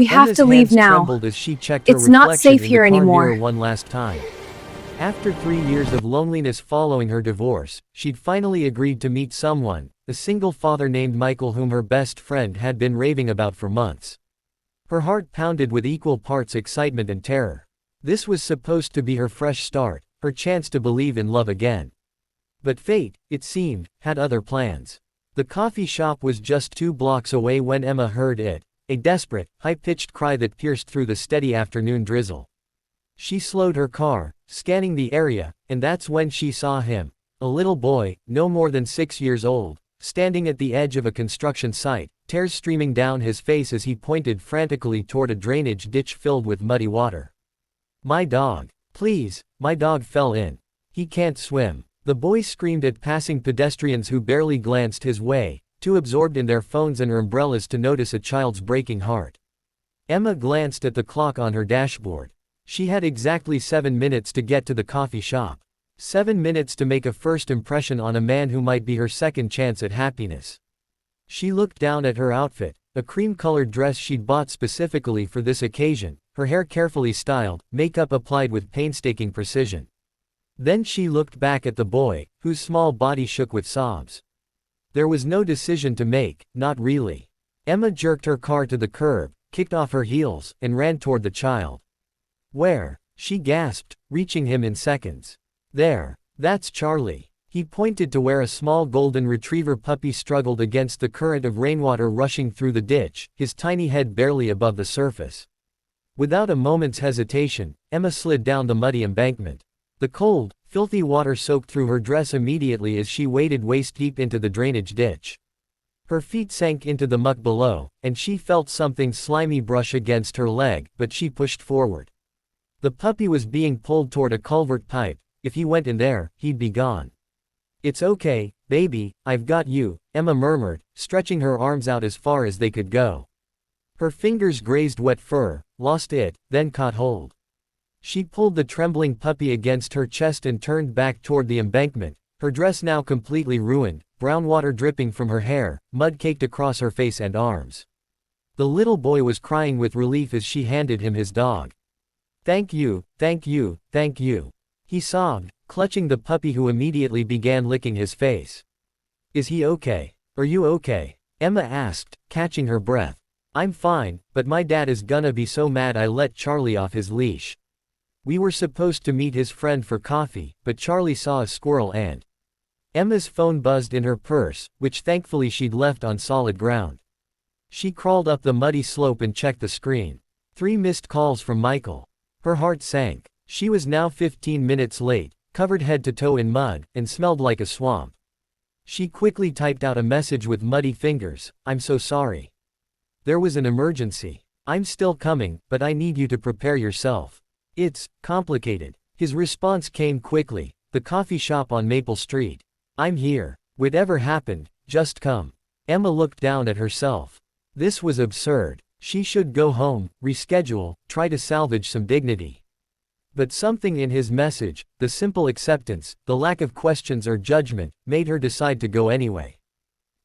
We have to leave now. Trembled as she checked her It's not reflection safe in here the car anymore. mirror one last time. After 3 years of loneliness following her divorce, she'd finally agreed to meet someone, a single father named Michael whom her best friend had been raving about for months. Her heart pounded with equal parts excitement and terror. This was supposed to be her fresh start, her chance to believe in love again. But fate, it seemed, had other plans. The coffee shop was just 2 blocks away when Emma heard it, a desperate, high-pitched cry that pierced through the steady afternoon drizzle. She slowed her car, scanning the area, and that's when she saw him, a little boy, no more than 6 years old, standing at the edge of a construction site, tears streaming down his face as he pointed frantically toward a drainage ditch filled with muddy water. "My dog. Please, my dog fell in. He can't swim." The boy screamed at passing pedestrians who barely glanced his way, too absorbed in their phones and umbrellas to notice a child's breaking heart. Emma glanced at the clock on her dashboard. She had exactly 7 minutes to get to the coffee shop. 7 minutes to make a first impression on a man who might be her second chance at happiness. She looked down at her outfit, a cream-colored dress she'd bought specifically for this occasion, her hair carefully styled, makeup applied with painstaking precision. Then she looked back at the boy, whose small body shook with sobs. There was no decision to make, not really. Emma jerked her car to the curb, kicked off her heels, and ran toward the child. "Where?" she gasped, reaching him in seconds. "There. That's Charlie." He pointed to where a small golden retriever puppy struggled against the current of rainwater rushing through the ditch, his tiny head barely above the surface. Without a moment's hesitation, Emma slid down the muddy embankment. The cold, filthy water soaked through her dress immediately as she waded waist-deep into the drainage ditch. Her feet sank into the muck below, and she felt something slimy brush against her leg, but she pushed forward. The puppy was being pulled toward a culvert pipe. If he went in there, he'd be gone. "It's okay, baby, I've got you," Emma murmured, stretching her arms out as far as they could go. Her fingers grazed wet fur, lost it, then caught hold. She pulled the trembling puppy against her chest and turned back toward the embankment, her dress now completely ruined, brown water dripping from her hair, mud caked across her face and arms. The little boy was crying with relief as she handed him his dog. "Thank you, thank you, thank you," he sobbed, clutching the puppy who immediately began licking his face. "Is he okay? Are you okay?" Emma asked, catching her breath. "I'm fine, but my dad is gonna be so mad I let Charlie off his leash. We were supposed to meet his friend for coffee, but Charlie saw a squirrel and..." Emma's phone buzzed in her purse, which thankfully she'd left on solid ground. She crawled up the muddy slope and checked the screen. 3 missed calls from Michael. Her heart sank. She was now 15 minutes late, covered head to toe in mud, and smelled like a swamp. She quickly typed out a message with muddy fingers. "I'm so sorry. There was an emergency. I'm still coming, but I need you to prepare yourself. It's complicated." His response came quickly. "The coffee shop on Maple Street. I'm here. Whatever happened, just come." Emma looked down at herself. This was absurd. She should go home, reschedule, try to salvage some dignity. But something in his message, the simple acceptance, the lack of questions or judgment, made her decide to go anyway.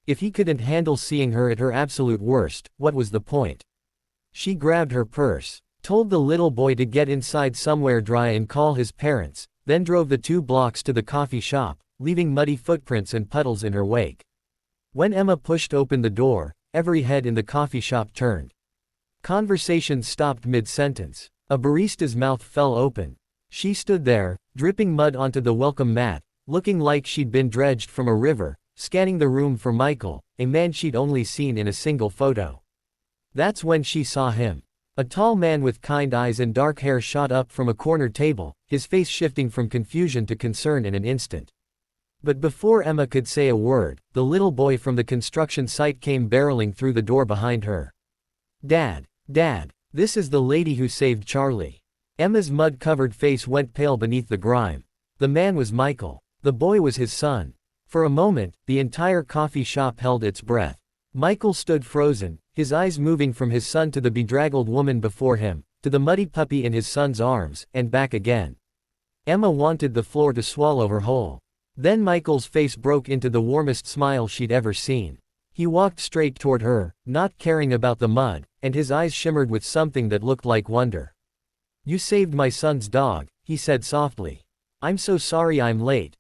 If he couldn't handle seeing her at her absolute worst, what was the point? She grabbed her purse, told the little boy to get inside somewhere dry and call his parents, then drove the 2 blocks to the coffee shop, leaving muddy footprints and puddles in her wake. When Emma pushed open the door, every head in the coffee shop turned. Conversation stopped mid-sentence. A barista's mouth fell open. She stood there, dripping mud onto the welcome mat, looking like she'd been dredged from a river, scanning the room for Michael, a man she'd only seen in a single photo. That's when she saw him. A tall man with kind eyes and dark hair shot up from a corner table, his face shifting from confusion to concern in an instant. But before Emma could say a word, the little boy from the construction site came barreling through the door behind her. "Dad, Dad, this is the lady who saved Charlie." Emma's mud-covered face went pale beneath the grime. The man was Michael. The boy was his son. For a moment, the entire coffee shop held its breath. Michael stood frozen, his eyes moving from his son to the bedraggled woman before him, to the muddy puppy in his son's arms, and back again. Emma wanted the floor to swallow her whole. Then Michael's face broke into the warmest smile she'd ever seen. He walked straight toward her, not caring about the mud, and his eyes shimmered with something that looked like wonder. "You saved my son's dog," he said softly. "I'm so sorry I'm late."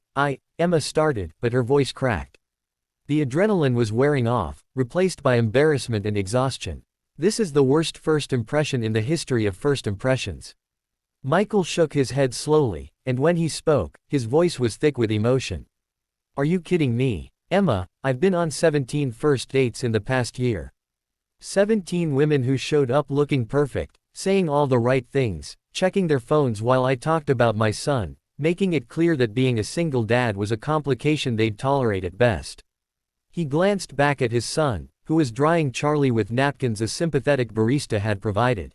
Emma started, but her voice cracked. The adrenaline was wearing off, replaced by embarrassment and exhaustion. This is the worst first impression in the history of first impressions. Michael shook his head slowly, and when he spoke, his voice was thick with emotion. "Are you kidding me? Emma, I've been on 17 first dates in the past year. 17 women who showed up looking perfect, saying all the right things, checking their phones while I talked about my son, making it clear that being a single dad was a complication they'd tolerate at best." He glanced back at his son, who was drying Charlie with napkins a sympathetic barista had provided.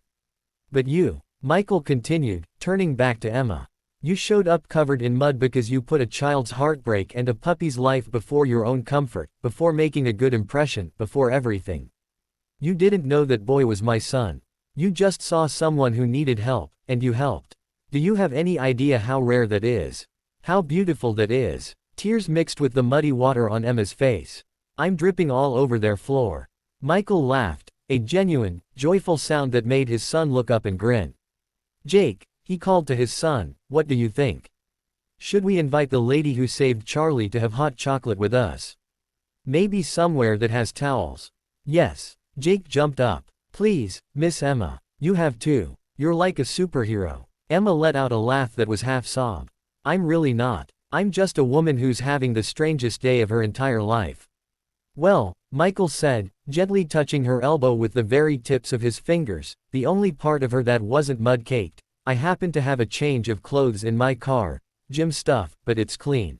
"But you," Michael continued, turning back to Emma. "You showed up covered in mud because you put a child's heartbreak and a puppy's life before your own comfort, before making a good impression, before everything. You didn't know that boy was my son. You just saw someone who needed help, and you helped. Do you have any idea how rare that is? How beautiful that is?" Tears mixed with the muddy water on Emma's face. "I'm dripping all over their floor." Michael laughed, a genuine, joyful sound that made his son look up and grin. "Jake," he called to his son, "what do you think? Should we invite the lady who saved Charlie to have hot chocolate with us? Maybe somewhere that has towels." "Yes." Jake jumped up. "Please, Miss Emma. You have too. You're like a superhero." Emma let out a laugh that was half sob. "I'm really not. I'm just a woman who's having the strangest day of her entire life." "Well," Michael said, gently touching her elbow with the very tips of his fingers, the only part of her that wasn't mud-caked, "I happen to have a change of clothes in my car, gym stuff, but it's clean.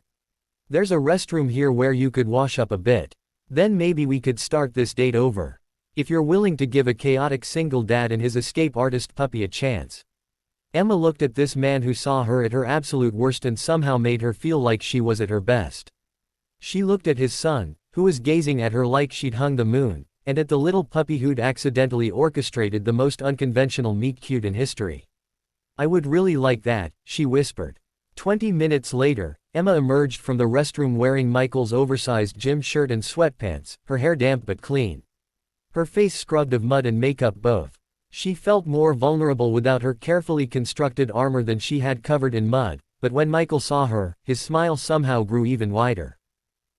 There's a restroom here where you could wash up a bit. Then maybe we could start this date over. If you're willing to give a chaotic single dad and his escape artist puppy a chance." Emma looked at this man who saw her at her absolute worst and somehow made her feel like she was at her best. She looked at his son, who was gazing at her like she'd hung the moon, and at the little puppy who'd accidentally orchestrated the most unconventional meet-cute in history. "I would really like that," she whispered. 20 minutes later, Emma emerged from the restroom wearing Michael's oversized gym shirt and sweatpants, her hair damp but clean. Her face scrubbed of mud and makeup both. She felt more vulnerable without her carefully constructed armor than she had covered in mud, but when Michael saw her, his smile somehow grew even wider.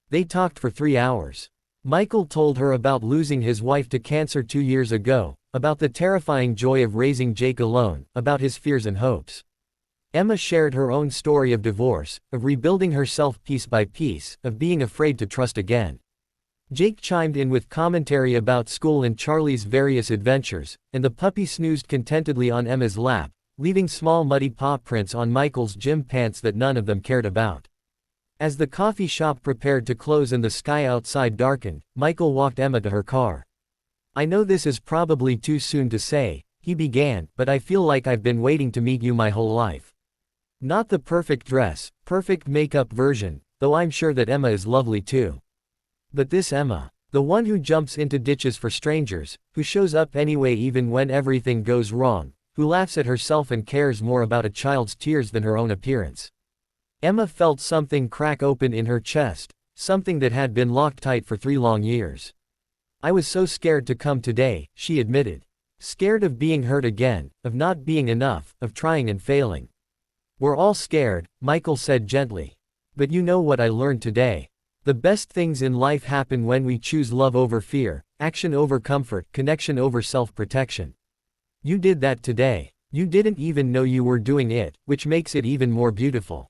They talked for 3 hours. Michael told her about losing his wife to cancer 2 years ago, about the terrifying joy of raising Jake alone, about his fears and hopes. Emma shared her own story of divorce, of rebuilding herself piece by piece, of being afraid to trust again. Jake chimed in with commentary about school and Charlie's various adventures, and the puppy snoozed contentedly on Emma's lap, leaving small muddy paw prints on Michael's gym pants that none of them cared about. As the coffee shop prepared to close and the sky outside darkened, Michael walked Emma to her car. "I know this is probably too soon to say," he began, "but I feel like I've been waiting to meet you my whole life. Not the perfect dress, perfect makeup version, though I'm sure that Emma is lovely too. But this Emma. The one who jumps into ditches for strangers, who shows up anyway even when everything goes wrong, who laughs at herself and cares more about a child's tears than her own appearance." Emma felt something crack open in her chest, something that had been locked tight for 3 long years. "I was so scared to come today," she admitted. "Scared of being hurt again, of not being enough, of trying and failing." "We're all scared," Michael said gently. "But you know what I learned today? The best things in life happen when we choose love over fear, action over comfort, connection over self-protection. You did that today. You didn't even know you were doing it, which makes it even more beautiful."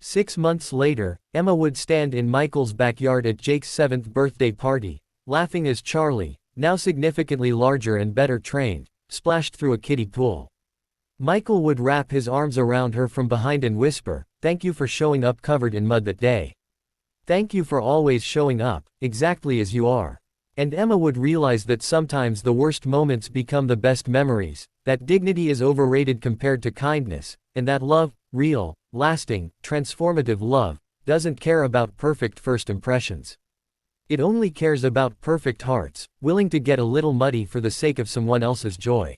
6 months later, Emma would stand in Michael's backyard at Jake's 7th birthday party, laughing as Charlie, now significantly larger and better trained, splashed through a kiddie pool. Michael would wrap his arms around her from behind and whisper, "Thank you for showing up covered in mud that day. Thank you for always showing up, exactly as you are." And Emma would realize that sometimes the worst moments become the best memories, that dignity is overrated compared to kindness, and that love, real, lasting, transformative love, doesn't care about perfect first impressions. It only cares about perfect hearts, willing to get a little muddy for the sake of someone else's joy.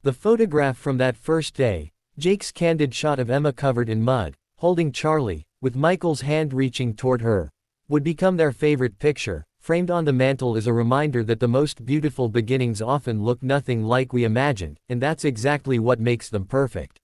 The photograph from that first day, Jake's candid shot of Emma covered in mud, holding Charlie, with Michael's hand reaching toward her, would become their favorite picture, framed on the mantel is a reminder that the most beautiful beginnings often look nothing like we imagined, and that's exactly what makes them perfect.